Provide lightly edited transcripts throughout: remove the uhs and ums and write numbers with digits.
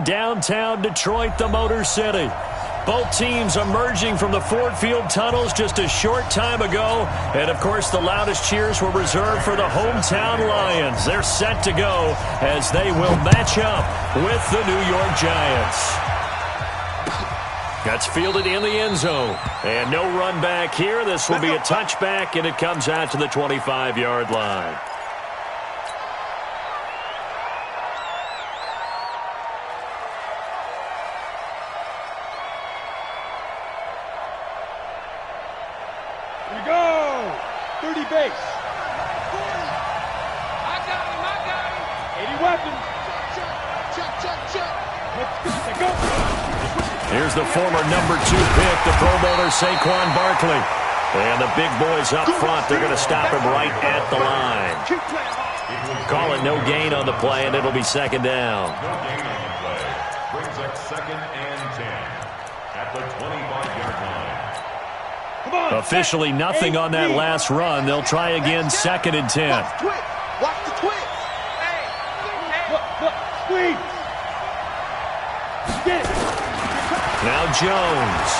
in downtown Detroit, the Motor City. Both teams emerging from the Ford Field tunnels just a short time ago. And, of course, the loudest cheers were reserved for the hometown Lions. They're set to go as they will match up with the New York Giants. That's fielded in the end zone. And no run back here. This will be a touchback, and it comes out to the 25-yard line. Base. I got him. 80 weapons. Check. Go. Here's the former number 2 pick, the Pro Bowler Saquon Barkley. And the big boys up front, they're going to stop him right at the line. Call it no gain on the play, and it'll be second down. No gain on the play. Brings up 2nd and 10 at the 25-yard line. Officially nothing on that last run. They'll try again, 2nd and 10. Watch the twitch. Hey. Look. Squeeze. Get it. Now Jones.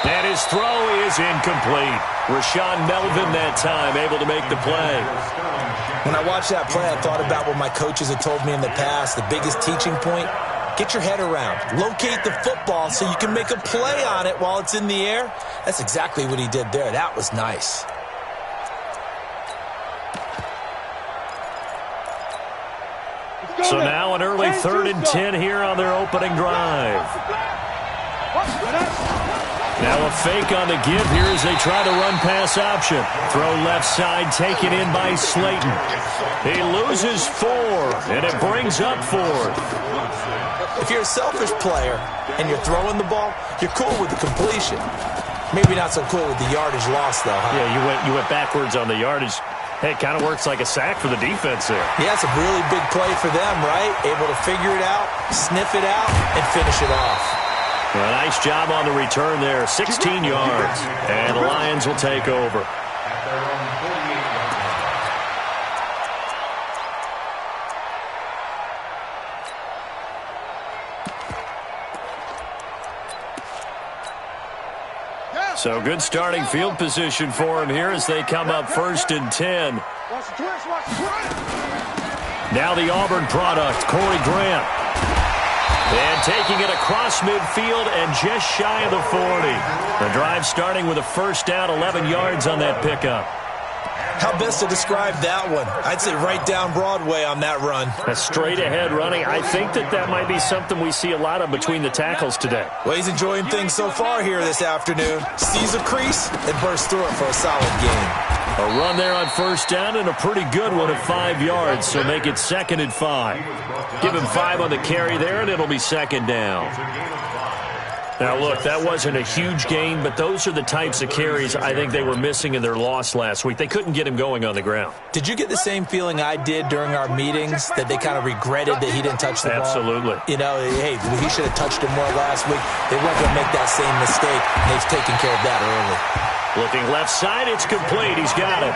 And his throw is incomplete. Rashawn Melvin that time able to make the play. When I watched that play, I thought about what my coaches had told me in the past. The biggest teaching point: get your head around. Locate the football so you can make a play on it while it's in the air. That's exactly what he did there. That was nice. So now an early 3rd and 10 here on their opening drive. Now a fake on the give here as they try to run pass option. Throw left side, taken in by Slayton. He loses 4, and it brings up 4th. If you're a selfish player and you're throwing the ball, you're cool with the completion. Maybe not so cool with the yardage loss, though, huh? Yeah, you went backwards on the yardage. Hey, it kind of works like a sack for the defense there. Yeah, it's a really big play for them, right? Able to figure it out, sniff it out, and finish it off. Well, nice job on the return there, 16 yards. And the Lions will take over. At their own 48-yard line. So good starting field position for him here as they come up 1st and 10. Now the Auburn product, Corey Grant. And taking it across midfield and just shy of the 40. The drive starting with a first down, 11 yards on that pickup. How best to describe that one? I'd say right down Broadway on that run. A straight ahead running. I think that might be something we see a lot of between the tackles today. Well, he's enjoying things so far here this afternoon. Sees a crease and bursts through it for a solid gain. A run there on first down and a pretty good one at 5 yards, so make it 2nd and 5. Give him 5 on the carry there, and it'll be second down. Now, look, that wasn't a huge gain, but those are the types of carries I think they were missing in their loss last week. They couldn't get him going on the ground. Did you get the same feeling I did during our meetings, that they kind of regretted that he didn't touch the ball? Absolutely. You know, hey, he should have touched it more last week. They weren't going to make that same mistake, and they've taken care of that early. Looking left side, it's complete. He's got it.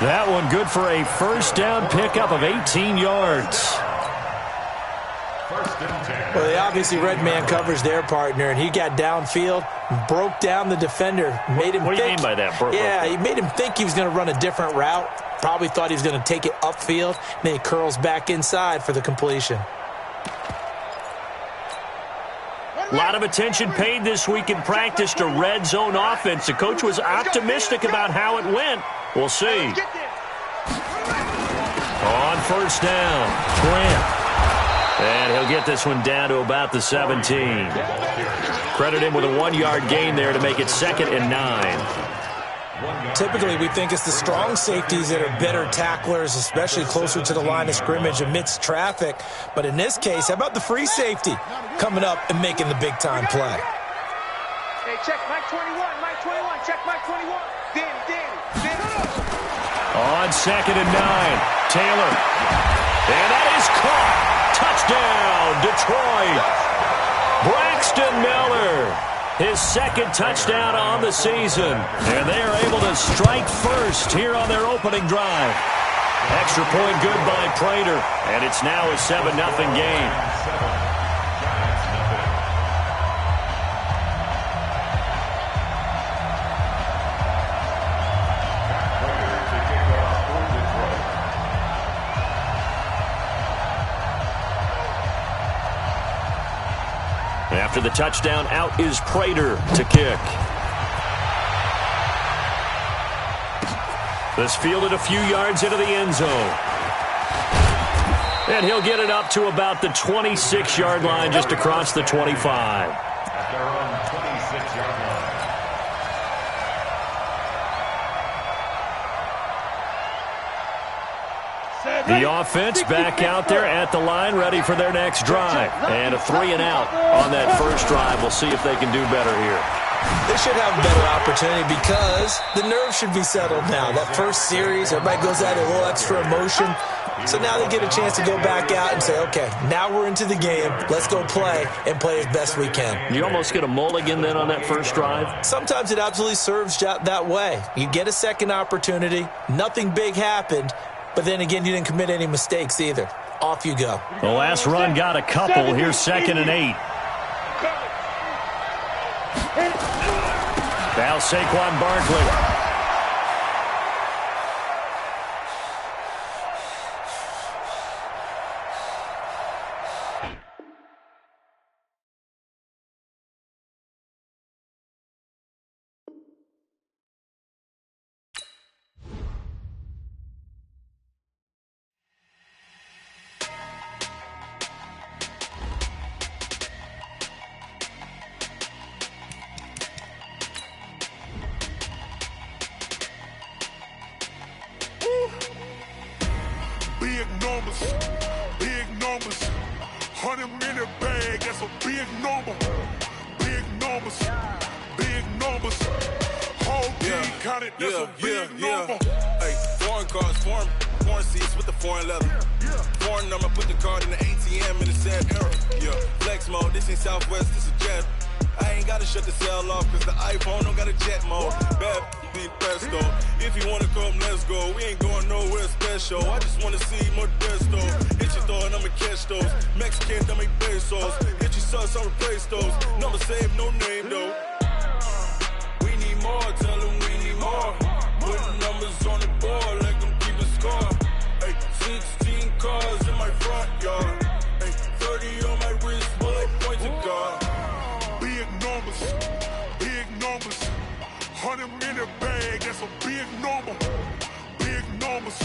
That one good for a first down pickup of 18 yards. Well, they obviously red man covers their partner, and he got downfield, broke down the defender, made him think. What do you mean by that? He made him think he was going to run a different route. Probably thought he was going to take it upfield, and then he curls back inside for the completion. A lot of attention paid this week in practice to red zone offense. The coach was optimistic about how it went. We'll see. On first down, Grant. And he'll get this one down to about the 17. Credit him with a 1-yard gain there to make it 2nd and 9. Typically, we think it's the strong safeties that are better tacklers, especially closer to the line of scrimmage amidst traffic. But in this case, how about the free safety coming up and making the big-time play? Hey, check Mike 21, Mike 21, check Mike 21. Danny. On 2nd and 9, Taylor. And that is caught. Touchdown, Detroit. Braxton Miller. His 2nd touchdown on the season. And they are able to strike first here on their opening drive. Extra point good by Prater, and it's now a 7-0 game. After the touchdown, out is Prater to kick. This fielded a few yards into the end zone. And he'll get it up to about the 26-yard line, just across the 25. At their own 26-yard line. The offense back out there at the line, ready for their next drive. And a 3-and-out on that first drive. We'll see if they can do better here. They should have a better opportunity because the nerves should be settled now. That first series, everybody goes at it, a little extra emotion. So now they get a chance to go back out and say, okay, now we're into the game. Let's go play and play as best we can. You almost get a mulligan then on that first drive? Sometimes it absolutely serves that way. You get a second opportunity. Nothing big happened. But then again, you didn't commit any mistakes either. Off you go. The last run got a couple. Here's 2nd and 8. Now Saquon Barkley. Big numbers, 100-minute bag, that's a big number. Big numbers, whole team counted, that's a big number. Hey, foreign cars, foreign seats with the foreign leather. Foreign number, put the card in the ATM in the sad era. Yeah, flex mode, this ain't Southwest, this is jet. I ain't gotta shut the cell off, cause the iPhone don't got a jet mode. Bad be presto. If you wanna come, let's go. We ain't going nowhere special. I just wanna see more desto. Hit your throw and I'ma catch those. Mexican, dummy pesos. Hit your sus, I'll replace those. Number save, no name though. We need more, tell them we need more. Put numbers on the board, let them keep a score. Hey, 16 cars in my front yard. Hey, 30 on my wrist, bullet point to God. Big numbers, 100-minute bag, that's a big number. Big numbers,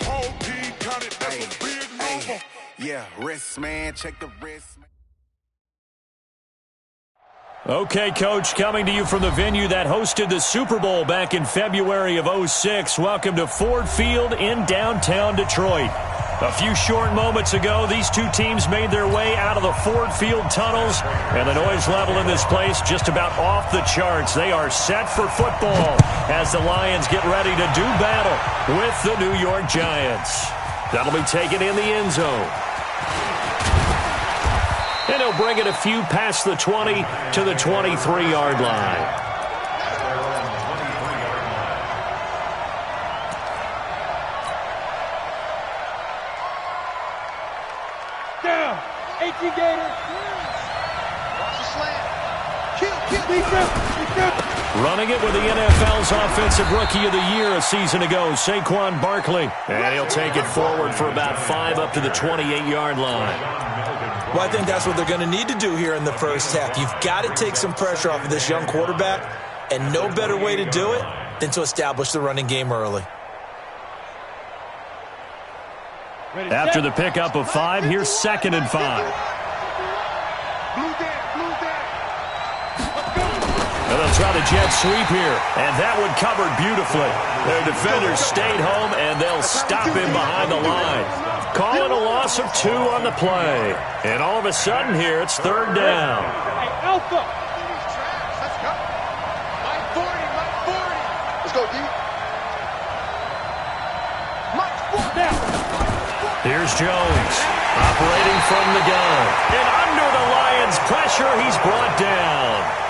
whole team counted, that's a big number. Yeah, wrist man, check the wrist. Okay, Coach, coming to you from the venue that hosted the Super Bowl back in February of '06. Welcome to Ford Field in downtown Detroit. A few short moments ago, these two teams made their way out of the Ford Field tunnels, and the noise level in this place just about off the charts. They are set for football as the Lions get ready to do battle with the New York Giants. That'll be taken in the end zone. And he'll bring it a few past the 20 to the 23-yard line. Down. 18 Gators. Watch the slant. Kill. Running it with the NFL's Offensive Rookie of the Year a season ago, Saquon Barkley. And he'll take it forward for about 5 up to the 28-yard line. Well, I think that's what they're going to need to do here in the first half. You've got to take some pressure off of this young quarterback, and no better way to do it than to establish the running game early. After the pickup of 5, here's 2nd and 5. And they'll try the jet sweep here, and that one covered beautifully. Their defenders stayed home, and they'll stop him behind the line. Call it a loss of 2 on the play. And all of a sudden here, it's 3rd down. Hey, Alpha. Let's go. Mike 40. Let's go, D. Mike 40. Now. Here's Jones, operating from the gun. And under the Lions' pressure, he's brought down.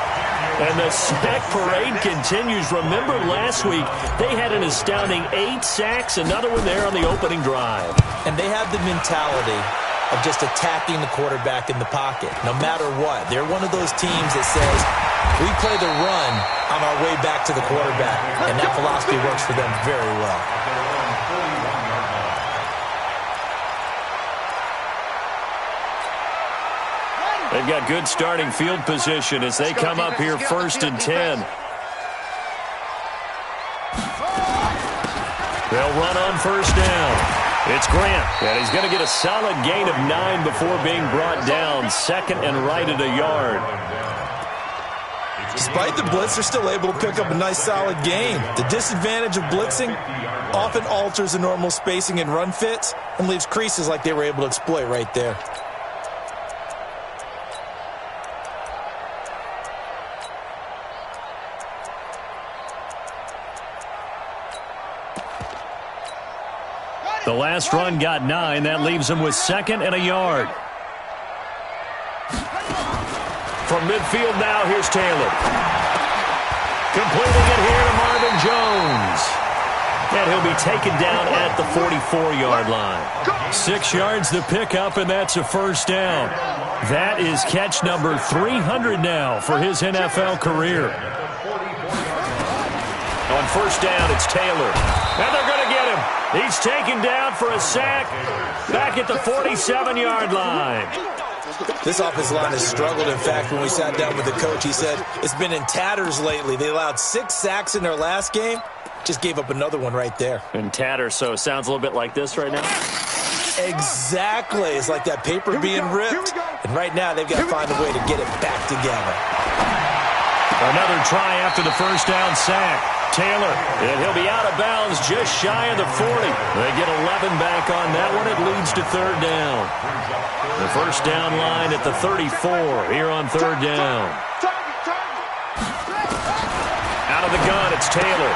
And the sack parade continues. Remember last week, they had an astounding 8 sacks, another one there on the opening drive. And they have the mentality of just attacking the quarterback in the pocket, no matter what. They're one of those teams that says, we play the run on our way back to the quarterback. And that philosophy works for them very well. They've got good starting field position as they come up here 1st and 10. They'll run on 1st down. It's Grant, and he's going to get a solid gain of 9 before being brought down. 2nd and right at a yard. Despite the blitz, they're still able to pick up a nice solid gain. The disadvantage of blitzing often alters the normal spacing and run fits and leaves creases like they were able to exploit right there. The last run got 9. That leaves him with 2nd and a yard. From midfield now, here's Taylor. Completing it here to Marvin Jones. And he'll be taken down at the 44-yard line. 6 yards the pickup, and that's a 1st down. That is catch number 300 now for his NFL career. On 1st down, it's Taylor. And they're going to get him. He's taken down for a sack back at the 47-yard line. This offensive line has struggled. In fact, when we sat down with the coach, he said it's been in tatters lately. They allowed 6 sacks in their last game. Just gave up another one right there. In tatters, so it sounds a little bit like this right now? Exactly. It's like that paper being ripped. And right now, they've got to find a way to get it back together. Another try after the 1st down sack. Taylor, and he'll be out of bounds just shy of the 40. They get 11 back on that one. It leads to 3rd down. The 1st down line at the 34 here on 3rd down. Out of the gun, it's Taylor.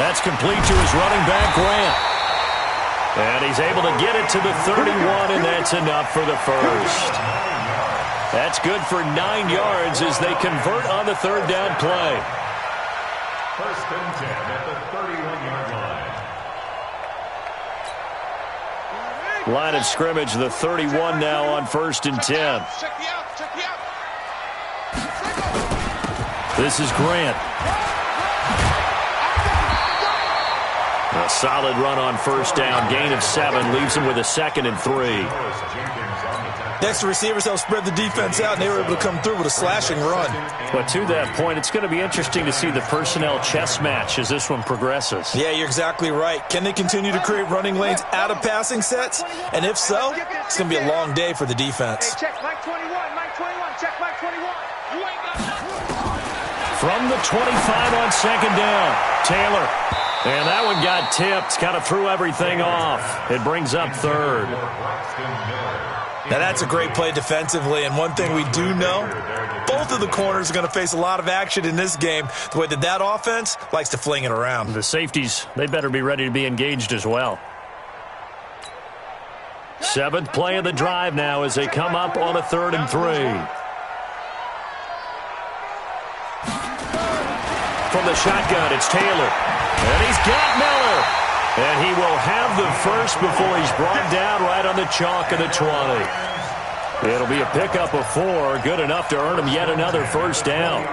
That's complete to his running back, Grant. And he's able to get it to the 31, and that's enough for the 1st. That's good for 9 yards as they convert on the 3rd down play. 1st and 10 at the 31-yard line. Line of scrimmage, the 31 now on 1st and 10. This is Grant. A solid run on 1st down. Gain of 7 leaves him with a 2nd and 3. Next, the receivers help spread the defense out, and they were able to come through with a slashing run. But to that point, it's going to be interesting to see the personnel chess match as this one progresses. Yeah, you're exactly right. Can they continue to create running lanes out of passing sets? And if so, it's going to be a long day for the defense. Hey, check Mike 21, Mike 21, check Mike 21. You ain't got From the 25 on 2nd down, Taylor. And that one got tipped, kind of threw everything off. It brings up 3rd. Now, that's a great play defensively, and one thing we do know, both of the corners are going to face a lot of action in this game, the way that offense likes to fling it around. The safeties, they better be ready to be engaged as well. 7th play of the drive now as they come up on a 3rd and 3. From the shotgun, it's Taylor. And he's got Miller. And he will have the 1st before he's brought down right on the chalk of the 20. It'll be a pickup of 4, good enough to earn him yet another 1st down.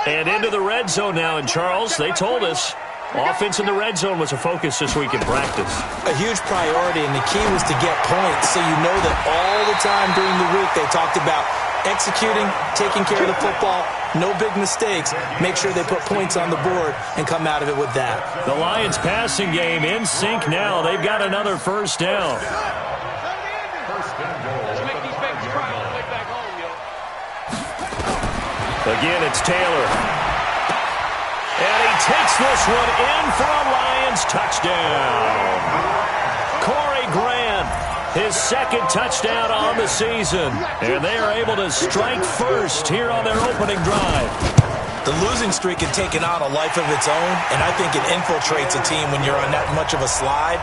And into the red zone now. And Charles, they told us offense in the red zone was a focus this week in practice. A huge priority, and the key was to get points. So you know that all the time during the week they talked about executing, taking care of the football, no big mistakes. Make sure they put points on the board and come out of it with that. The Lions passing game in sync now. They've got another 1st down. Again, it's Taylor. And he takes this one in for a Lions touchdown. Corey Grant, his 2nd touchdown on the season. And they are able to strike first here on their opening drive. The losing streak had taken on a life of its own, and I think it infiltrates a team when you're on that much of a slide.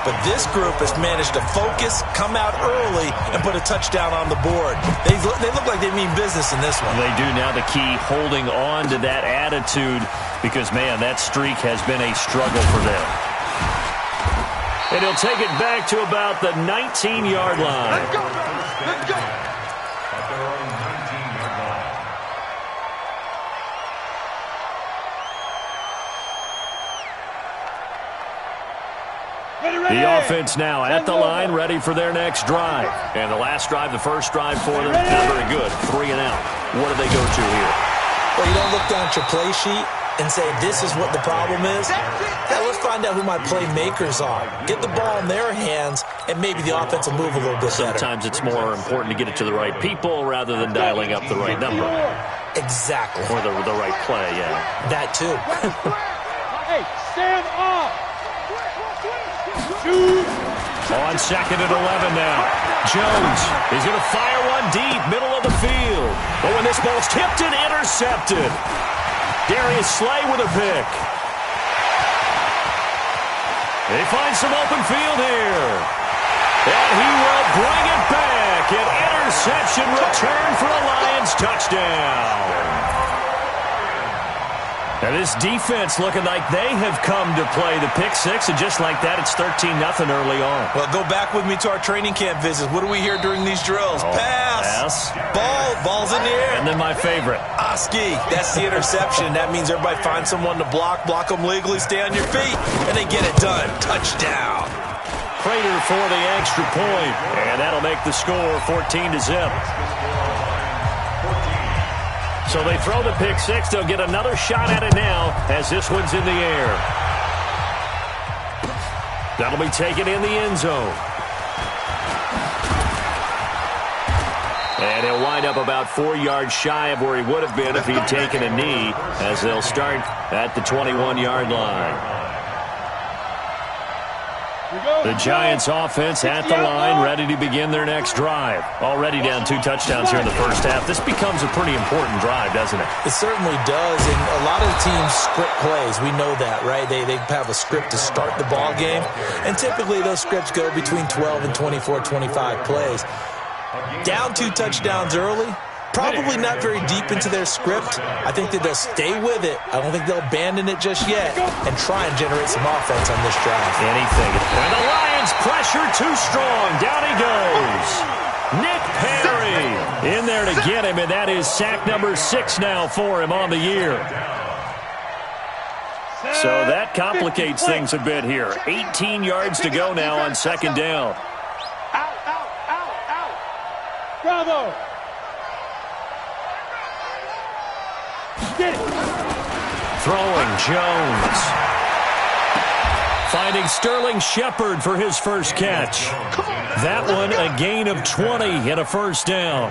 But this group has managed to focus, come out early, and put a touchdown on the board. They look like they mean business in this one. They do. Now the key, holding on to that attitude, because, man, that streak has been a struggle for them. And he'll take it back to about the 19-yard line. Let's go, let's go. At their own 19-yard line. The offense now at the line, ready for their next drive. And the last drive, the first drive for them, not very good. 3 and out. What do they go to here? Well, you don't look down at your play sheet and say, this is what the problem is. Hey, let's find out who my playmakers are. Get the ball in their hands, and maybe the offense will move a little bit better. Sometimes it's more important to get it to the right people rather than dialing up the right number. Exactly. Or the right play, yeah. That, too. Hey, stand up. On 2nd and 11 now. Jones is going to fire one deep, middle of the field. But when this ball's tipped and intercepted, Darius Slay with a pick. They find some open field here. And he will bring it back. An interception return for a Lions touchdown. Now this defense looking like they have come to play the pick six, and just like that, it's 13-0 early on. Well, go back with me to our training camp visits. What do we hear during these drills? Pass. Ball's in the air. And then my favorite. Oski. That's the interception. That means everybody finds someone to block them legally, stay on your feet, and they get it done. Touchdown. Prater for the extra point, and that'll make the score 14-0. So they throw the pick six. They'll get another shot at it now as this one's in the air. That'll be taken in the end zone. And he'll wind up about 4 yards shy of where he would have been if he'd taken a knee, as they'll start at the 21-yard line. The Giants offense at the line, ready to begin their next drive. Already down 2 touchdowns here in the first half. This becomes a pretty important drive, doesn't it? It certainly does, and a lot of the teams script plays. We know that, right? They have a script to start the ball game, and typically those scripts go between 12 and 24, 25 plays. Down 2 touchdowns early, probably not very deep into their script. I think that they'll stay with it. I don't think they'll abandon it just yet and try and generate some offense on this drive. Anything. And the Lions pressure too strong. Down he goes. Nick Perry in there to get him, and that is sack number 6 now for him on the year. So that complicates things a bit here. 18 yards to go now on 2nd down. Out. Bravo. Get it. Throwing Jones. Finding Sterling Shepard for his first catch. That one a gain of 20 and a first down.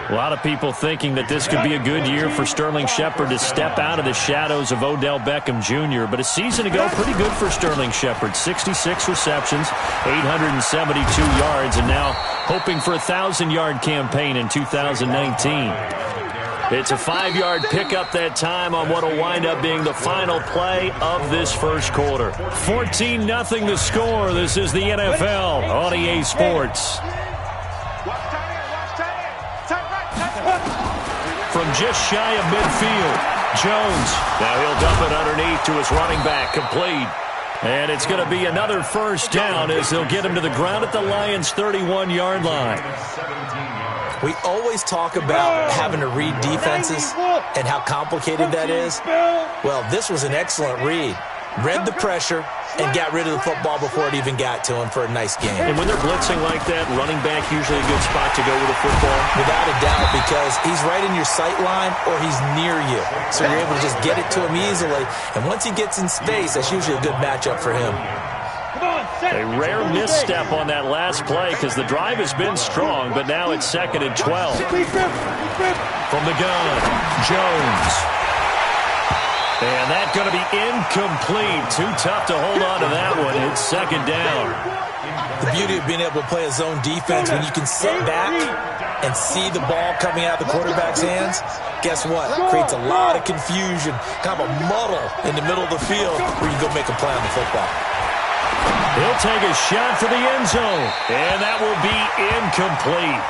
A lot of people thinking that this could be a good year for Sterling Shepard to step out of the shadows of Odell Beckham Jr. But a season ago, pretty good for Sterling Shepard. 66 receptions, 872 yards, and now hoping for a 1,000-yard campaign in 2019. It's a 5-yard pickup that time on what will wind up being the final play of this first quarter. 14-0 the score. This is the NFL on EA Sports. From just shy of midfield, Jones. Now he'll dump it underneath to his running back, complete. And it's going to be another first down as they'll get him to the ground at the Lions' 31-yard line. We always talk about having to read defenses and how complicated that is. Well, this was an excellent read. Read the pressure and got rid of the football before it even got to him for a nice game. And when they're blitzing like that, running back usually a good spot to go with the football? Without a doubt, because he's right in your sight line or he's near you. So you're able to just get it to him easily. And once he gets in space, that's usually a good matchup for him. A rare misstep on that last play because the drive has been strong, but now it's 2nd and 12. From the gun, Jones. And that's going to be incomplete. Too tough to hold on to that one. It's 2nd down. The beauty of being able to play a zone defense when you can sit back and see the ball coming out of the quarterback's hands, guess what? Creates a lot of confusion, kind of a muddle in the middle of the field where you go make a play on the football. He'll take a shot for the end zone, and that will be incomplete.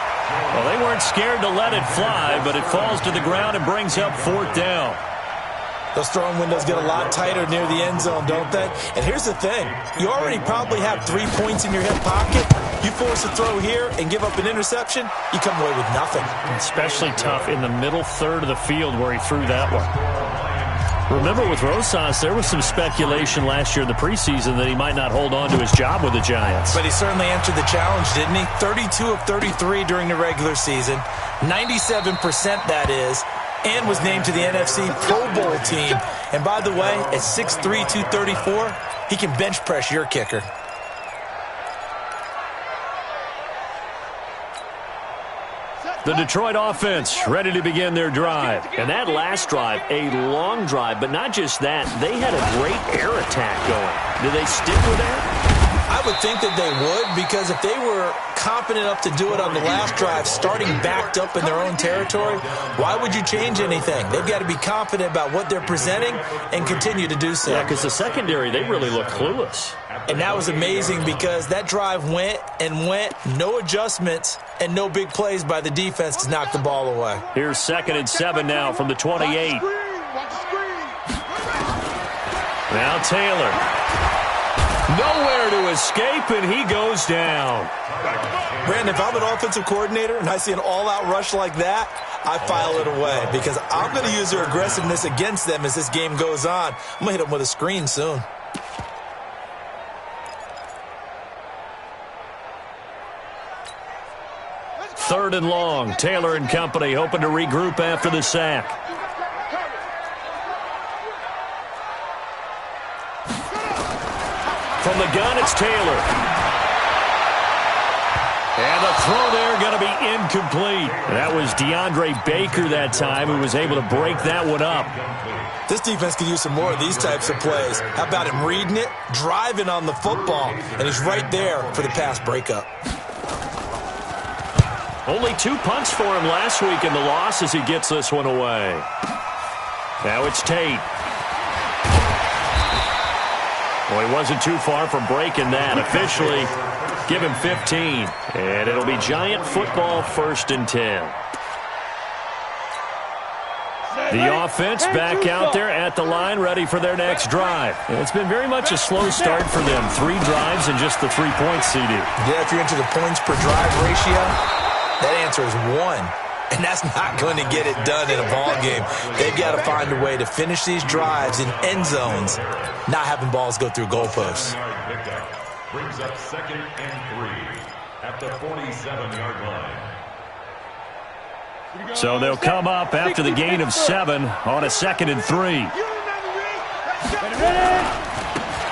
Well, they weren't scared to let it fly, but it falls to the ground and brings up 4th down. Those throwing windows get a lot tighter near the end zone, don't they? And here's the thing. You already probably have 3 points in your hip pocket. You force a throw here and give up an interception, you come away with nothing. Especially tough in the middle third of the field where he threw that one. Remember, with Rosas, there was some speculation last year in the preseason that he might not hold on to his job with the Giants. But he certainly answered the challenge, didn't he? 32 of 33 during the regular season, 97% that is, and was named to the NFC Pro Bowl team. And by the way, at 6'3", 234, he can bench press your kicker. The Detroit offense ready to begin their drive. And that last drive, a long drive, but not just that. They had a great air attack going. Do they stick with that? I would think that they would, because if they were confident enough to do it on the last drive, starting backed up in their own territory, why would you change anything? They've got to be confident about what they're presenting and continue to do so. Yeah, because the secondary, they really look clueless. And that was amazing because that drive went and went, no adjustments, and no big plays by the defense to knock the ball away. Here's 2nd and 7 now from the 28. Now Taylor. Nowhere to escape, and he goes down. Brandon, if I'm an offensive coordinator and I see an all-out rush like that, I file it away because I'm going to use their aggressiveness against them as this game goes on. I'm going to hit them with a screen soon. Third and long. Taylor and company hoping to regroup after the sack. From the gun, it's Taylor. And the throw there going to be incomplete. That was DeAndre Baker that time who was able to break that one up. This defense could use some more of these types of plays. How about him reading it, driving on the football, and he's right there for the pass breakup. Only 2 punts for him last week in the loss as he gets this one away. Now it's Tate. Well, he wasn't too far from breaking that. Officially, give him 15. And it'll be Giant football, 1st and 10. The offense back out there at the line, ready for their next drive. And it's been very much a slow start for them. 3 drives and just the 3 points, CD. Yeah, if you're into the points per drive ratio, that answer is 1. And that's not going to get it done in a ball game. They've got to find a way to finish these drives in end zones, not having balls go through goalposts. Brings up 2nd and 3 at the 47-yard line. So they'll come up after the gain of 7 on a 2nd and 3.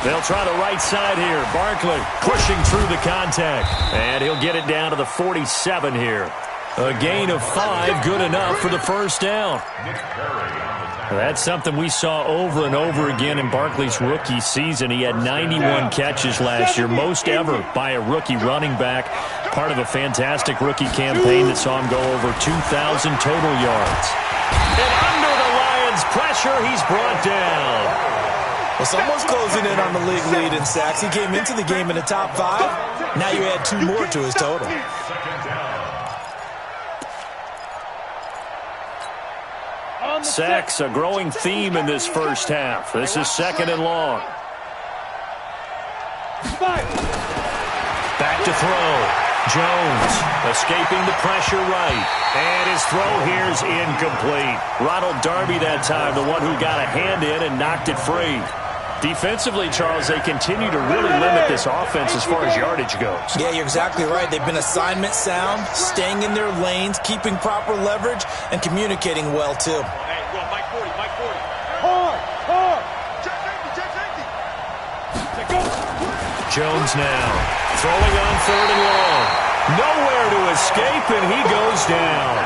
They'll try the right side here. Barkley pushing through the contact. And he'll get it down to the 47 here. A gain of 5, good enough for the 1st down. That's something we saw over and over again in Barkley's rookie season. He had 91 catches last year, most ever by a rookie running back. Part of a fantastic rookie campaign that saw him go over 2,000 total yards. And under the Lions' pressure, he's brought down. Well, someone's closing in on the league lead in sacks. He came into the game in the top 5. Now you add 2 more to his total. Sacks, a growing theme in this first half. This is 2nd and long. Back to throw. Jones escaping the pressure right. And his throw here is incomplete. Ronald Darby that time, the one who got a hand in and knocked it free. Defensively, Charles, they continue to really limit this offense as far as yardage goes. Yeah, you're exactly right. They've been assignment sound, staying in their lanes, keeping proper leverage, and communicating well, too. Hey, go, Mike 40, Mike 40. Hard. Check safety. Jones now throwing on 3rd and long. Nowhere to escape, and he goes down.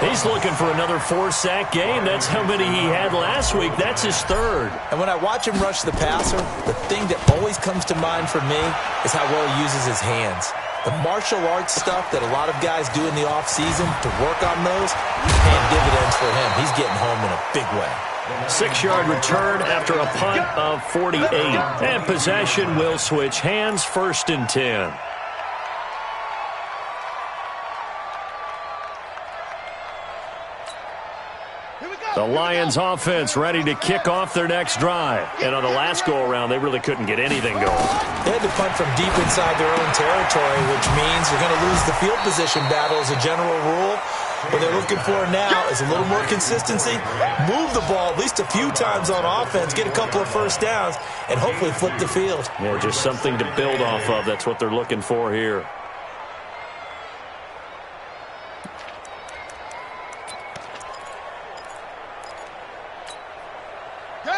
He's looking for another 4-sack game. That's how many he had last week. That's his 3rd. And when I watch him rush the passer, the thing that always comes to mind for me is how well he uses his hands. The martial arts stuff that a lot of guys do in the offseason to work on those, paying dividends for him. He's getting home in a big way. 6-yard return after a punt of 48. And possession will switch hands, 1st and 10. The Lions offense ready to kick off their next drive. And on the last go-around, they really couldn't get anything going. They had to punt from deep inside their own territory, which means you're going to lose the field position battle as a general rule. What they're looking for now is a little more consistency, move the ball at least a few times on offense, get a couple of first downs, and hopefully flip the field. Yeah, just something to build off of. That's what they're looking for here.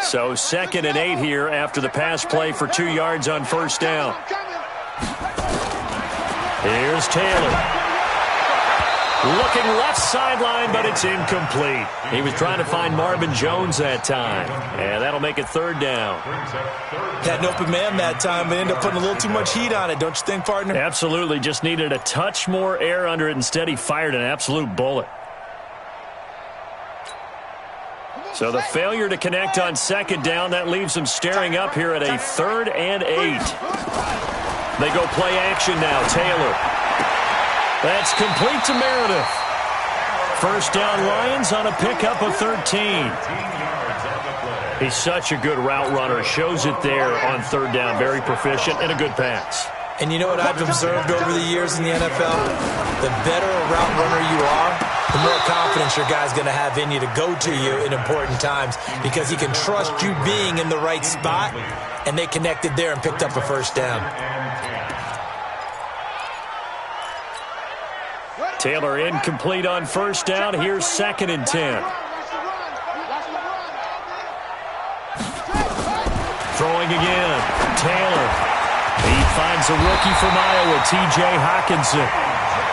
So 2nd and 8 here after the pass play for 2 yards on 1st down. Here's Taylor. Looking left sideline, but it's incomplete. He was trying to find Marvin Jones that time. And that'll make it 3rd down. Had an open man that time, but ended up putting a little too much heat on it, don't you think, partner? Absolutely. Just needed a touch more air under it. Instead, he fired an absolute bullet. So the failure to connect on 2nd down, that leaves them staring up here at a 3rd and 8. They go play action now. Taylor. That's complete to Meredith. 1st down Lions on a pickup of 13. He's such a good route runner. Shows it there on 3rd down. Very proficient and a good pass. And you know what I've observed over the years in the NFL? The better a route runner you are, the more confidence your guy's going to have in you to go to you in important times because he can trust you being in the right spot, and they connected there and picked up a 1st down. Taylor incomplete on 1st down. Here's 2nd and 10. Throwing again. Taylor. He finds a rookie from Iowa, T.J. Hawkinson.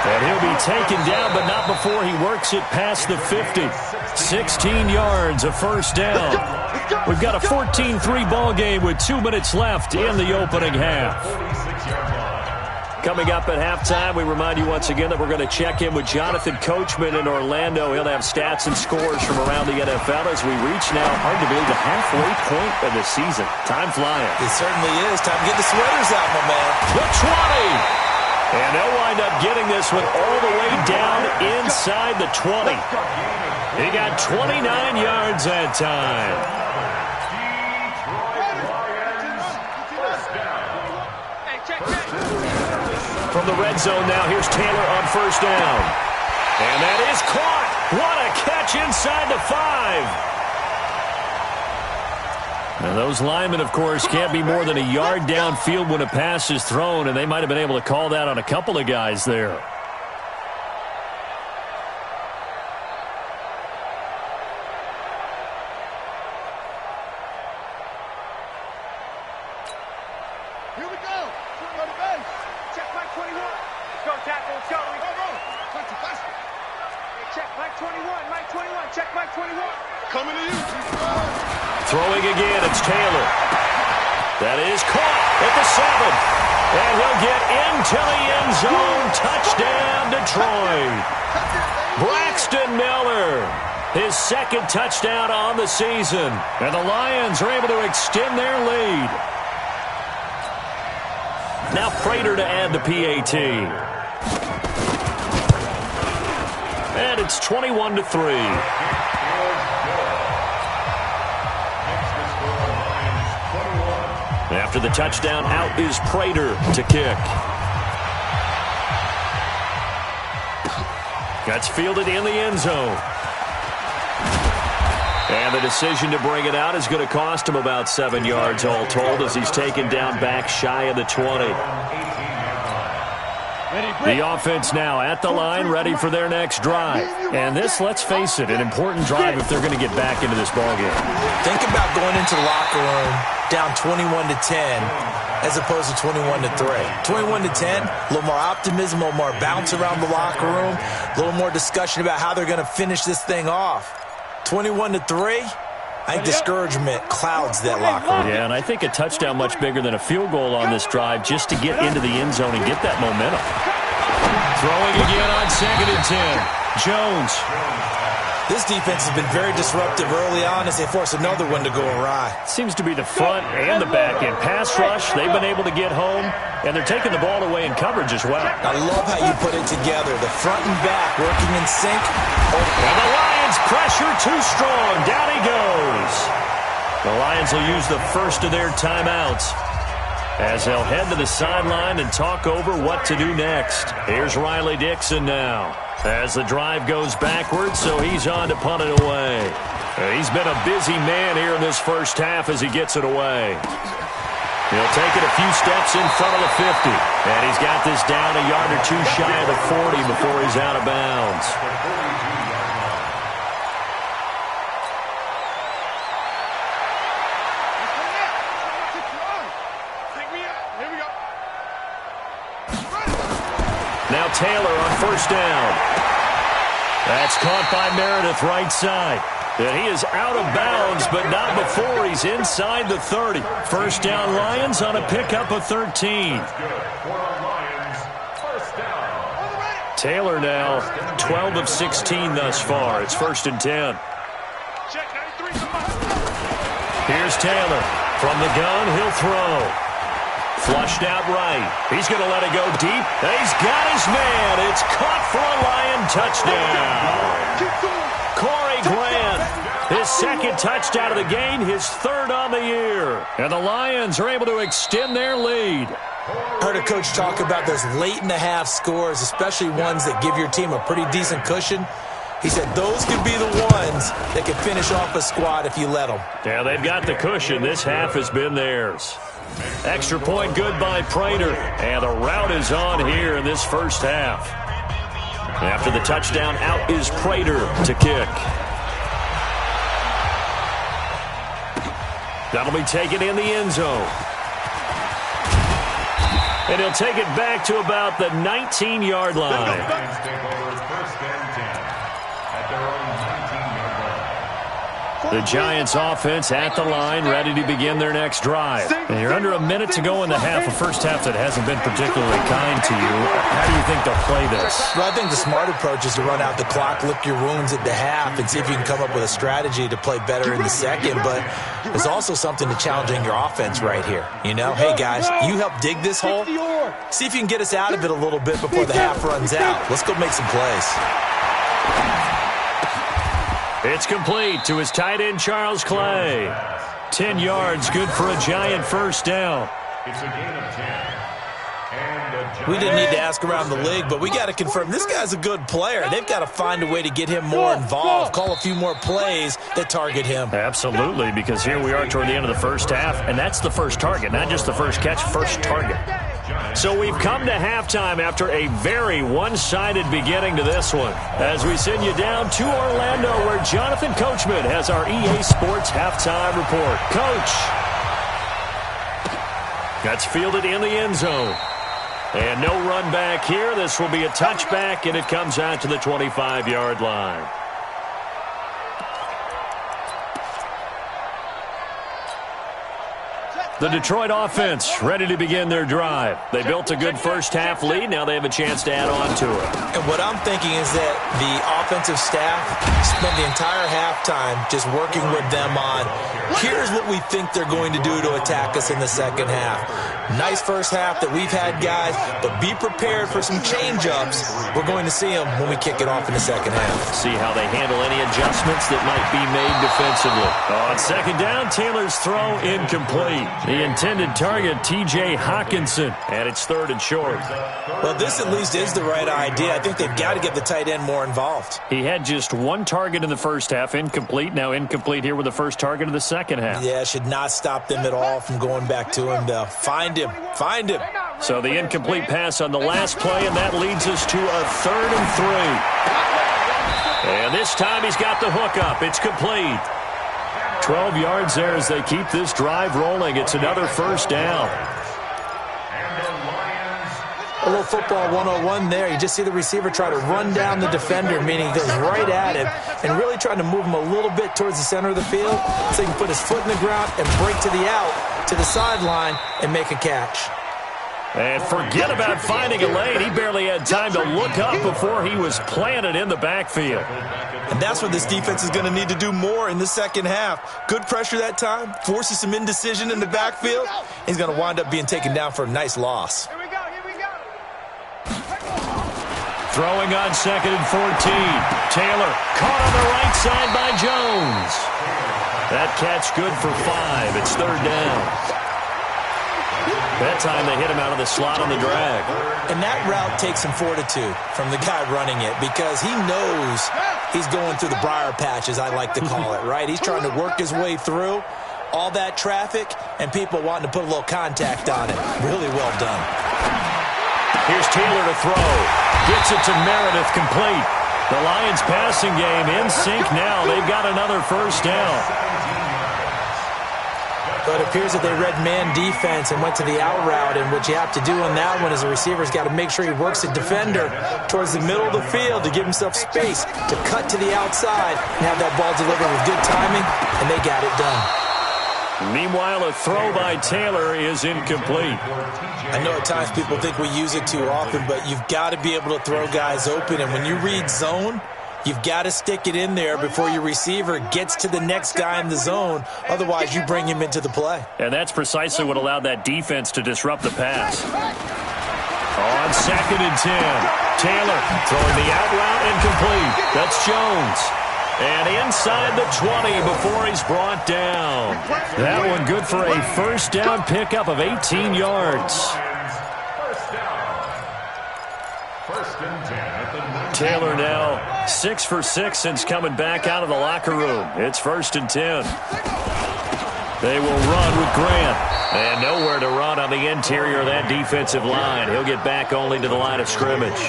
And he'll be taken down, but not before he works it past the 50. 16 yards, a 1st down. We've got a 14-3 ball game with 2 minutes left in the opening half. Coming up at halftime, we remind you once again that we're going to check in with Jonathan Coachman in Orlando. He'll have stats and scores from around the NFL as we reach now, hard to believe, the halfway point of the season. Time flying. It certainly is. Time to get the sweaters out, my man. The 20. And they'll wind up getting this one all the way down inside the 20. He got 29 yards that time. From the red zone now, here's Taylor on 1st down. And that is caught. What a catch inside the 5. Now those linemen, of course, can't be more than a yard downfield when a pass is thrown, and they might have been able to call that on a couple of guys there. Throwing again, it's Taylor. That is caught at the 7. And he'll get into the end zone. Touchdown, Detroit. Braxton Miller, his 2nd touchdown on the season. And the Lions are able to extend their lead. Now Prater to add the PAT. And it's 21-3. After the touchdown, out is Prater to kick. That's fielded in the end zone. And the decision to bring it out is going to cost him about 7 yards all told as he's taken down back shy of the 20. The offense now at the line, ready for their next drive. And this, let's face it, an important drive if they're going to get back into this ballgame. Think about going into the locker room down 21-10 as opposed to 21-3. 21-10, a little more optimism, a little more bounce around the locker room, a little more discussion about how they're going to finish this thing off. 21-3, I think discouragement clouds that locker room. Yeah, and I think a touchdown much bigger than a field goal on this drive just to get into the end zone and get that momentum. Throwing again on 2nd and 10. Jones. This defense has been very disruptive early on as they force another one to go awry. Seems to be the front and the back end. Pass rush, they've been able to get home, and they're taking the ball away in coverage as well. I love how you put it together. The front and back working in sync. And the Lions pressure too strong. Down he goes. The Lions will use the first of their timeouts as they'll head to the sideline and talk over what to do next. Here's Riley Dixon now as the drive goes backwards, so he's on to punt it away. He's been a busy man here in this first half as he gets it away. He'll take it a few steps in front of the 50. And he's got this down a yard or two shy of the 40 before he's out of bounds. Now Taylor on first down. That's caught by Meredith right side. And he is out of bounds, but not before he's inside the 30. First down Lions on a pickup of 13. Taylor now 12 of 16 thus far. It's 1st and 10. Here's Taylor. From the gun, he'll throw. Flushed out right. He's going to let it go deep. He's got his man. It's caught for a Lion touchdown. Corey Grant, his second touchdown of the game, his third on the year. And the Lions are able to extend their lead. Heard a coach talk about those late-in-the-half scores, especially ones that give your team a pretty decent cushion. He said those could be the ones that could finish off a squad if you let them. Yeah, they've got the cushion. This half has been theirs. Extra point good by Prater. And the route is on here in this first half. After the touchdown, out is Prater to kick. That'll be taken in the end zone. And he'll take it back to about the 19-yard line. The Giants offense at the line, ready to begin their next drive. And you're under a minute to go in the half, a first half that hasn't been particularly kind to you. How do you think they'll play this? Well, I think the smart approach is to run out the clock, lick your wounds at the half, and see if you can come up with a strategy to play better in the second. But there's also something to challenging your offense right here. You know, hey, guys, you help dig this hole. See if you can get us out of it a little bit before the half runs out. Let's go make some plays. It's complete to his tight end, Charles Clay. 10 yards, good for a Giant first down. It's a gain of 10. We didn't need to ask around the league, but we got to confirm this guy's a good player. They've got to find a way to get him more involved, call a few more plays that target him. Absolutely, because here we are toward the end of the first half, and that's the first target, not just the first catch, first target. So we've come to halftime after a very one-sided beginning to this one. As we send you down to Orlando, where Jonathan Coachman has our EA Sports halftime report. Coach. That's fielded in the end zone. And no run back here. This will be a touchback, and it comes out to the 25-yard line. The Detroit offense ready to begin their drive. They built a good first-half lead. Now they have a chance to add on to it. And what I'm thinking is that the offensive staff spent the entire halftime just working with them on, here's what we think they're going to do to attack us in the second half. Nice first half that we've had, guys, but be prepared for some change-ups. We're going to see them when we kick it off in the second half. See how they handle any adjustments that might be made defensively. On second down, Taylor's throw incomplete. The intended target, TJ Hawkinson, and it's 3rd and short. Well, this at least is the right idea. I think they've got to get the tight end more involved. He had just one target in the first half, incomplete. Now incomplete here with the first target of the second half. Yeah, should not stop them at all from going back to him, though. Find him. Find him. So the incomplete pass on the last play, and that leads us to a 3rd and 3. And this time he's got the hook up. It's complete. 12 yards there as they keep this drive rolling. It's another first down. A little football 101 there. You just see the receiver try to run down the defender, meaning he goes right at him and really trying to move him a little bit towards the center of the field so he can put his foot in the ground and break to the out, to the sideline, and make a catch. And forget about finding a lane. He barely had time to look up before he was planted in the backfield. And that's what this defense is going to need to do more in the second half. Good pressure that time, forces some indecision in the backfield. He's going to wind up being taken down for a nice loss. Here we go, here we go. Throwing on 2nd and 14. Taylor caught on the right side by Jones. That catch good for 5. It's 3rd down. That time they hit him out of the slot on the drag. And that route takes some fortitude from the guy running it because he knows he's going through the briar patch, as I like to call it, right? He's trying to work his way through all that traffic and people wanting to put a little contact on it. Really well done. Here's Taylor to throw. Gets it to Meredith, complete. The Lions passing game in sync now. They've got another 1st down. But it appears that they read man defense and went to the out route, and what you have to do on that one is the receiver's got to make sure he works the defender towards the middle of the field to give himself space to cut to the outside and have that ball delivered with good timing, and they got it done. Meanwhile, a throw by Taylor is incomplete. I know at times people think we use it too often, but you've got to be able to throw guys open, and when you read zone, you've got to stick it in there before your receiver gets to the next guy in the zone. Otherwise, you bring him into the play. And that's precisely what allowed that defense to disrupt the pass. On 2nd and 10, Taylor throwing the out route incomplete. That's Jones. And inside the 20 before he's brought down. That one good for a 1st down pickup of 18 yards. Taylor now 6 for 6 since coming back out of the locker room. It's 1st and 10. They will run with Grant. And nowhere to run on the interior of that defensive line. He'll get back only to the line of scrimmage.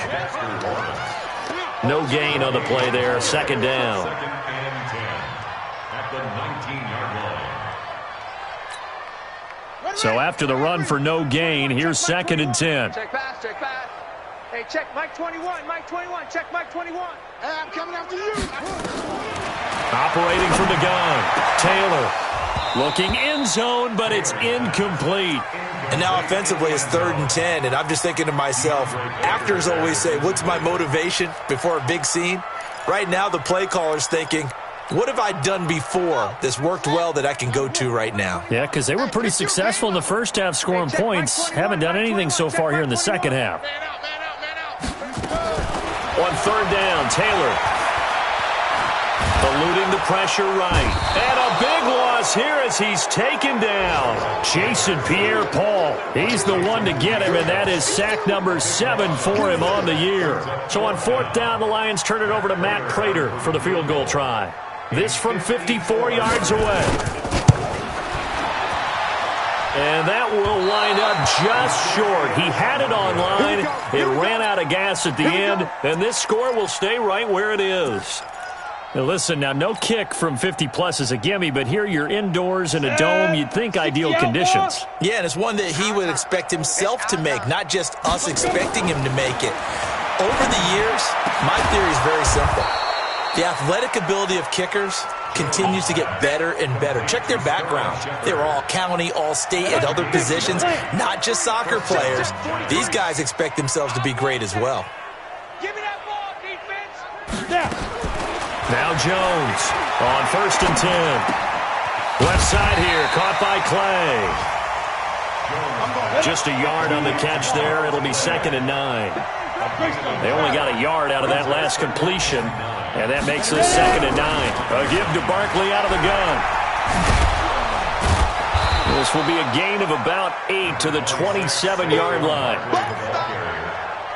No gain on the play there. 2nd down. So after the run for no gain, here's 2nd and 10. Check pass, check pass. Hey, check Mike 21, Mike 21, check Mike 21. Hey, I'm coming after you. Operating from the gun. Taylor looking in zone, but it's incomplete. And now offensively it's 3rd and 10, and I'm just thinking to myself, actors always say, what's my motivation before a big scene? Right now the play caller's thinking, what have I done before that's worked well that I can go to right now? Yeah, because they were pretty successful in the first half scoring points. Haven't done anything so far here in the second half. On 3rd down, Taylor eluding the pressure right. And a big loss here as he's taken down. Jason Pierre-Paul. He's the one to get him, and that is sack number 7 for him on the year. So on 4th down, the Lions turn it over to Matt Prater for the field goal try. This from 54 yards away. And that will wind up just short. He had it on line. It ran out of gas at the end, and this score will stay right where it is. Now listen, now no kick from 50-plus is a gimme, but here you're indoors in a dome. You'd think ideal conditions. Yeah, and it's one that he would expect himself to make, not just us expecting him to make it. Over the years, my theory is very simple. The athletic ability of kickers continues to get better and better. Check their background. They were all county, all state, at other positions, not just soccer players. These guys expect themselves to be great as well. Give me that ball, defense. Now Jones on 1st and 10. Left side here, caught by Clay. Just a yard on the catch there. It'll be 2nd and 9. They only got a yard out of that last completion, and that makes this 2nd and 9. A give to Barkley out of the gun. This will be a gain of about 8 to the 27-yard line.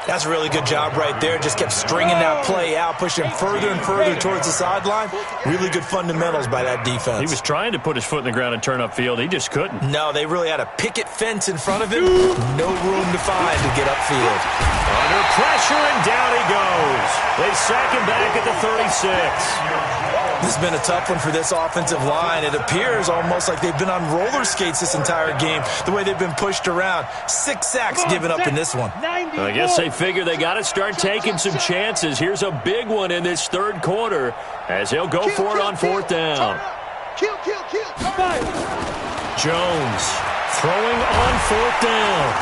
That's a really good job right there. Just kept stringing that play out, pushing further and further towards the sideline. Really good fundamentals by that defense. He was trying to put his foot in the ground and turn upfield. He just couldn't. No, they really had a picket fence in front of him. No room to find to get upfield. Under pressure, and down he goes. They sack him back at the 36. This has been a tough one for this offensive line. It appears almost like they've been on roller skates this entire game, the way they've been pushed around. 6 sacks given up in this one. I guess they figure they got to start taking some chances. Here's a big one in this 3rd quarter as he'll go for it on 4th down. Jones throwing on 4th down.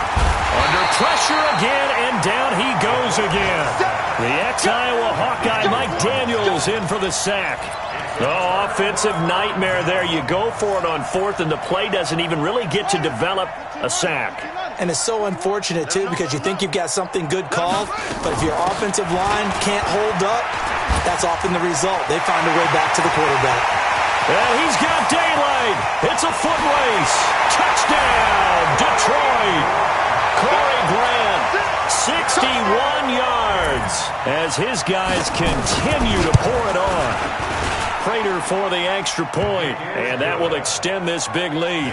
Under pressure again, and down he goes again. The ex-Iowa Hawkeye Mike Daniels in for the sack. Oh, offensive nightmare there. You go for it on fourth, and the play doesn't even really get to develop a sack. And it's so unfortunate, too, because you think you've got something good called, but if your offensive line can't hold up, that's often the result. They find a way back to the quarterback. And he's got daylight. It's a foot race. Touchdown, Detroit. Corey Grant, 61 yards, as his guys continue to pour it on. Prater for the extra point, and that will extend this big lead.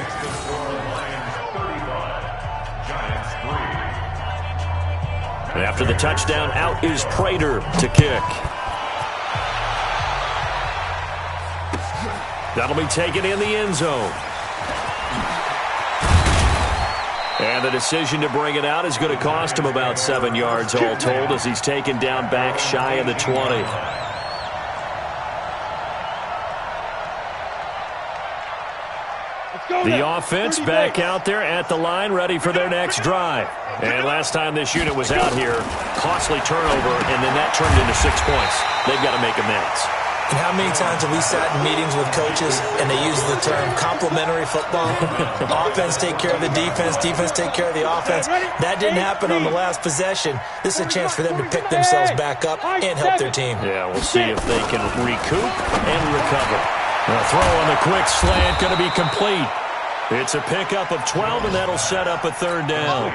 And after the touchdown, out is Prater to kick. That'll be taken in the end zone. And the decision to bring it out is going to cost him about 7 yards all told, as he's taken down back shy of the 20. The offense back out there at the line, ready for their next drive. And last time this unit was out here, costly turnover, and then that turned into 6 points. They've got to make amends. And how many times have we sat in meetings with coaches and they use the term complementary football? Offense take care of the defense, defense take care of the offense. That didn't happen on the last possession. This is a chance for them to pick themselves back up and help their team. Yeah, we'll see if they can recoup and recover. The throw on the quick slant going to be complete. It's a pickup of 12, and that'll set up a third down.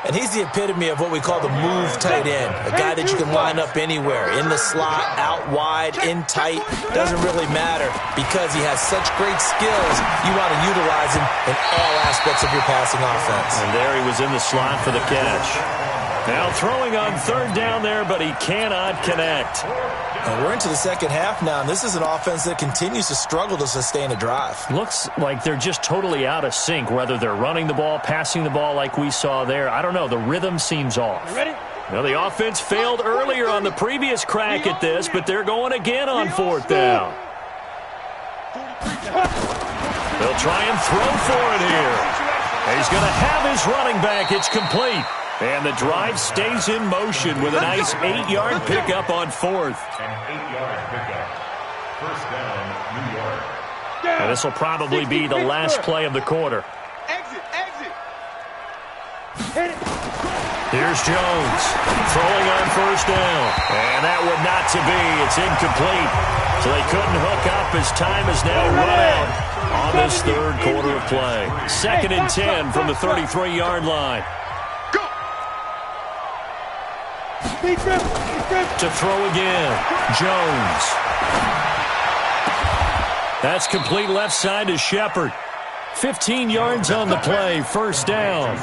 And he's the epitome of what we call the move tight end, a guy that you can line up anywhere, in the slot, out wide, in tight, doesn't really matter because he has such great skills. You want to utilize him in all aspects of your passing offense. And there he was in the slot for the catch. Now throwing on third down there, but he cannot connect. And we're into the second half now, and this is an offense that continues to struggle to sustain a drive. Looks like they're just totally out of sync, whether they're running the ball, passing the ball like we saw there. I don't know. The rhythm seems off. Ready? Well, the offense failed earlier on the previous crack at this, but they're going again on fourth down. They'll try and throw for it here. He's going to have his running back. It's complete. And the drive stays in motion with a nice 8-yard pickup on fourth. An 8-yard pickup. First down, New York. And this will probably be the last play of the quarter. Exit. Here's Jones throwing on first down. And that would not to be. It's incomplete. So they couldn't hook up as time is now run out on this third quarter of play. 2nd and 10 from the 33-yard line. To throw again, Jones. That's complete left side to Shepard. 15 yards on the play, first down.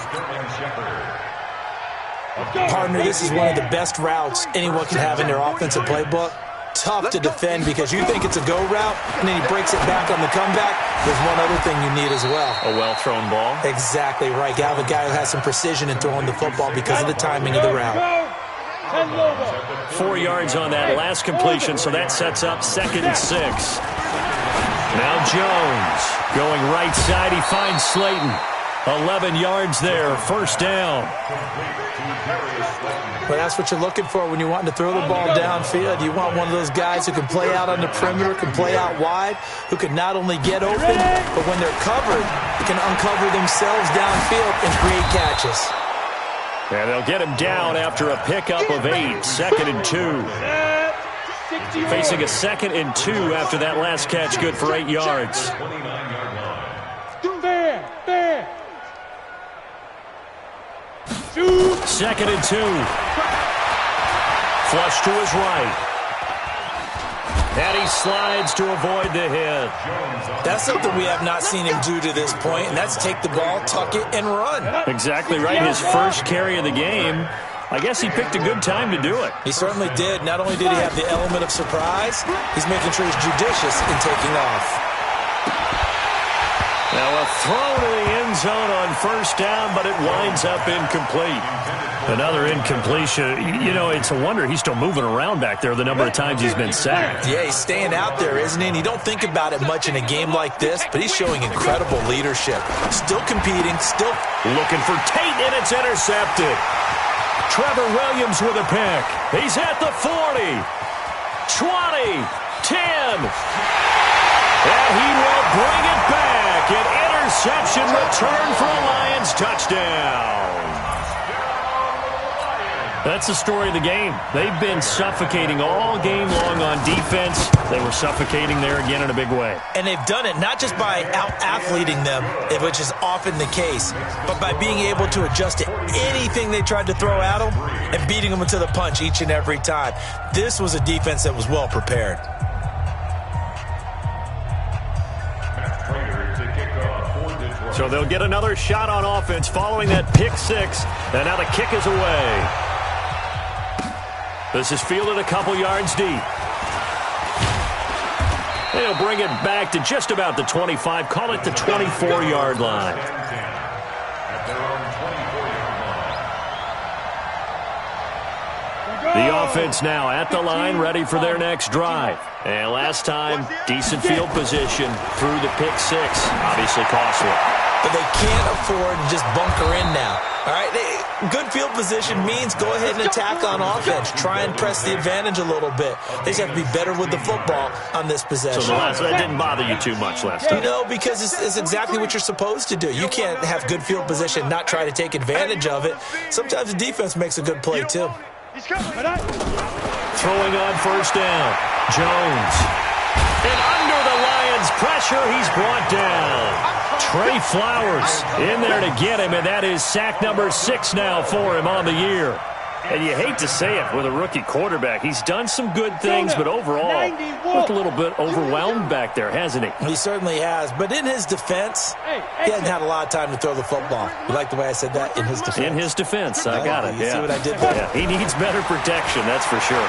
Partner, this is one of the best routes anyone can have in their offensive playbook. Tough to defend because you think it's a go route, and then he breaks it back on the comeback. There's one other thing you need as well. A well-thrown ball. Exactly right. You have a guy who has some precision in throwing the football because of the timing of the route. 4 yards on that last completion, so that sets up 2nd and 6. Now Jones going right side. He finds Slayton. 11 yards there, first down. Well, that's what you're looking for when you're wanting to throw the ball downfield. You want one of those guys who can play out on the perimeter, can play out wide, who can not only get open, but when they're covered, can uncover themselves downfield and create catches. And they'll get him down after a pickup of 8, 2nd and 2. Facing a 2nd and 2 after that last catch, good for 8 yards. 2nd and 2. Flush to his right. And he slides to avoid the hit. That's something we have not seen him do to this point, and that's take the ball, tuck it, and run. Exactly right. His first carry of the game. I guess he picked a good time to do it. He certainly did. Not only did he have the element of surprise, he's making sure he's judicious in taking off. Now a throw to the end end zone on first down, but it winds up incomplete. Another incompletion. You know, it's a wonder he's still moving around back there the number of times he's been sacked. Yeah, he's staying out there, isn't he? And you don't think about it much in a game like this, but he's showing incredible leadership. Still competing, still looking for Tate, and it's intercepted. Trevor Williams with a pick. He's at the 40, 20, 10. And he will bring it back. An interception return for a Lions touchdown. That's the story of the game. They've been suffocating all game long on defense. They were suffocating there again in a big way. And they've done it not just by out-athleting them, which is often the case, but by being able to adjust to anything they tried to throw at them and beating them to the punch each and every time. This was a defense that was well prepared. So they'll get another shot on offense following that pick six. And now the kick is away. This is fielded a couple yards deep. They'll bring it back to just about the 25. Call it the 24-yard line. The offense now at the line, ready for their next drive. And last time, decent field position through the pick six. Obviously costly. But they can't afford to just bunker in now. All right, good field position means go ahead and attack on offense. Try and press the advantage a little bit. They just have to be better with the football on this possession. So that didn't bother you too much last time? No, because it's exactly what you're supposed to do. You can't have good field position, not try to take advantage of it. Sometimes the defense makes a good play, too. Throwing on first down. Jones. And under the Lions' pressure, he's brought down. Trey Flowers in there to get him, and that is sack number 6 now for him on the year. And you hate to say it with a rookie quarterback. He's done some good things, but overall, looked a little bit overwhelmed back there, hasn't he? He certainly has. But in his defense, he hasn't had a lot of time to throw the football. You like the way I said that? In his defense. In his defense. I got it. You see what I did there? Yeah, he needs better protection, that's for sure.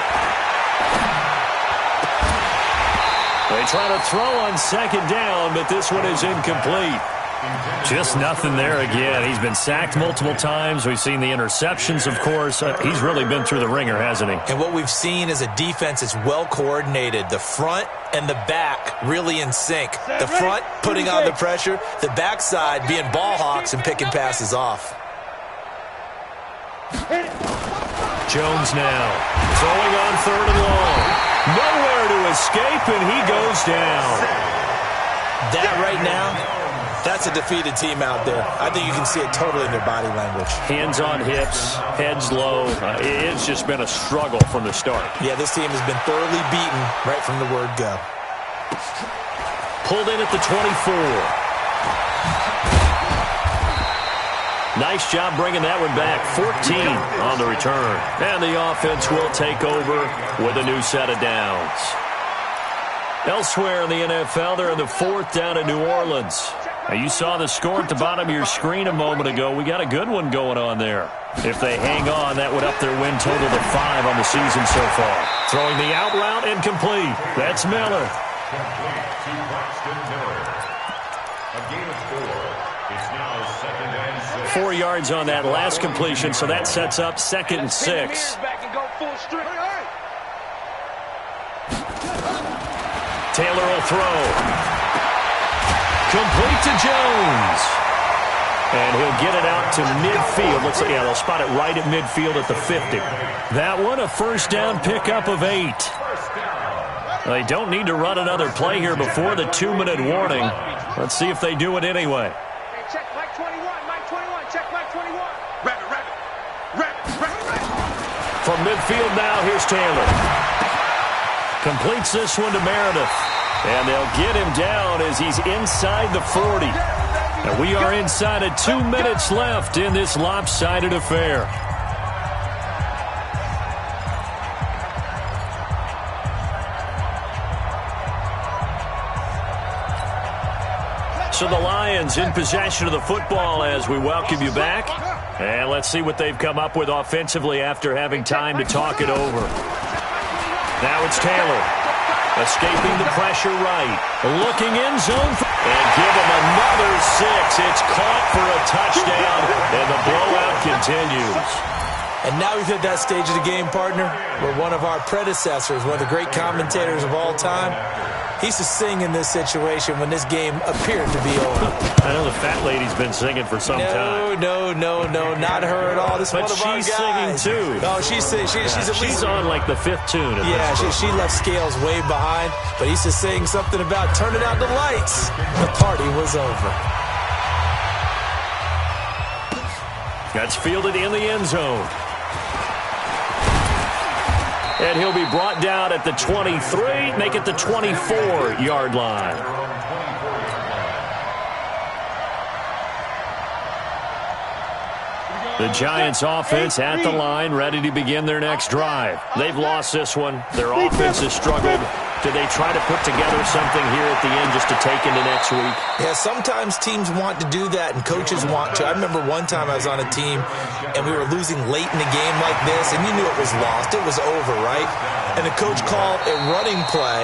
They try to throw on second down, but this one is incomplete. Just nothing there again. He's been sacked multiple times. We've seen the interceptions, of course. He's really been through the ringer, hasn't he? And what we've seen is a defense that's well coordinated. The front and the back really in sync. The front putting on the pressure, the backside being ball hawks and picking passes off. Jones now throwing on third and long. Nowhere to escape, and he goes down. That right now, that's a defeated team out there. I think you can see it totally in their body language. Hands on hips, heads low. It's just been a struggle from the start. Yeah, this team has been thoroughly beaten right from the word go. Pulled in at the 24. Nice job bringing that one back. 14 on the return. And the offense will take over with a new set of downs. Elsewhere in the NFL, they're in the 4th down in New Orleans. Now, you saw the score at the bottom of your screen a moment ago. We got a good one going on there. If they hang on, that would up their win total to 5 on the season so far. Throwing the out route, incomplete. That's Miller. Complete to Braxton Miller. A gain of 4. It's now 2nd and 6. 4 yards on that last completion, so that sets up 2nd and 6. Taylor will throw. Complete to Jones. And he'll get it out to midfield. Looks like, yeah, they'll spot it right at midfield at the 50. That one, a first down pickup of 8. They don't need to run another play here before the 2-minute warning. Let's see if they do it anyway. Check Mike 21, Mike 21, check Mike 21. Rabbit. From midfield now, here's Taylor. Completes this one to Meredith. And they'll get him down as he's inside the 40. And we are inside of 2 minutes left in this lopsided affair. So the Lions in possession of the football as we welcome you back. And let's see what they've come up with offensively after having time to talk it over. Now it's Taylor. Escaping the pressure right. Looking in zone. And give him another 6. It's caught for a touchdown, and the blowout continues. And now we've hit that stage of the game, partner, where one of our predecessors, one of the great commentators of all time, he used to sing in this situation when this game appeared to be over. I know the fat lady's been singing for some time. No, not her at all. This is one of our guys. But she's singing too. Oh, she's singing. She's on like the 5th tune. Yeah, she left Scales way behind, but he used to sing something about turning out the lights. The party was over. That's fielded in the end zone. And he'll be brought down at the 23, make it the 24-yard line. The Giants offense at the line, ready to begin their next drive. They've lost this one. Their offense has struggled. Do they try to put together something here at the end just to take into next week? Yeah, sometimes teams want to do that and coaches want to. I remember one time I was on a team and we were losing late in the game like this, and you knew it was lost. It was over, right? And the coach called a running play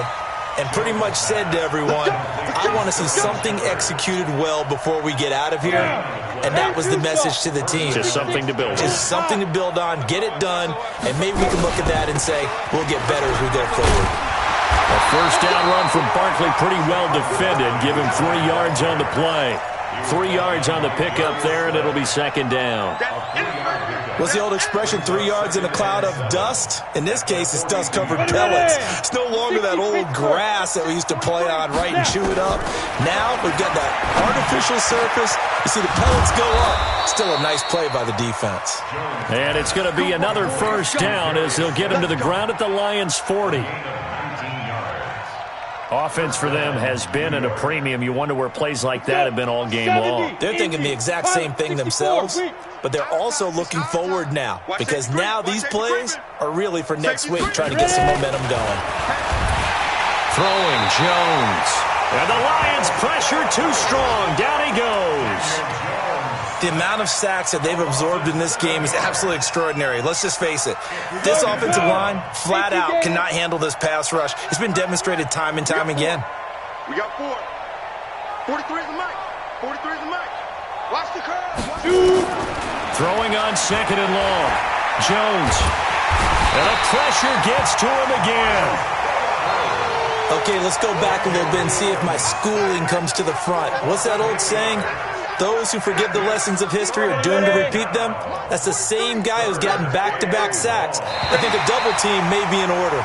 and pretty much said to everyone, I want to see something executed well before we get out of here. And that was the message to the team. Just something to build on. Just something to build on, get it done, and maybe we can look at that and say, we'll get better as we go forward. A first down run from Barkley, pretty well defended. Give him 3 yards on the play. 3 yards on the pickup there, and it'll be second down. What's the old expression, 3 yards in a cloud of dust? In this case, it's dust-covered pellets. It's no longer that old grass that we used to play on, right, and chew it up. Now we've got that artificial surface. You see the pellets go up. Still a nice play by the defense. And it's going to be another first down as they'll get him to the ground at the Lions' 40. Offense for them has been at a premium. You wonder where plays like that have been all game long. They're thinking the exact same thing themselves, but they're also looking forward now because now these plays are really for next week, trying to get some momentum going. Throwing Jones. And the Lions pressure too strong. Down he goes. The amount of sacks that they've absorbed in this game is absolutely extraordinary. Let's just face it. This offensive line, flat out, cannot handle this pass rush. It's been demonstrated time and time again. We got 4. 43 is the mic. 43 is the mic. Watch the curve. Throwing on second and long. Jones. And the pressure gets to him again. Okay, let's go back a little bit and see if my schooling comes to the front. What's that old saying? Those who forget the lessons of history are doomed to repeat them. That's the same guy who's gotten back-to-back sacks. I think a double team may be in order.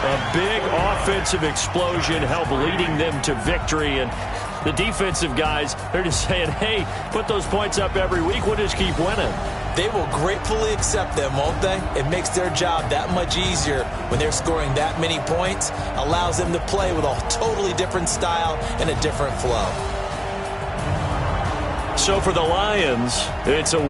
A big offensive explosion helped leading them to victory. And the defensive guys, they're just saying, hey, put those points up every week. We'll just keep winning. They will gratefully accept them, won't they? It makes their job that much easier when they're scoring that many points. Allows them to play with a totally different style and a different flow. So for the Lions, it's a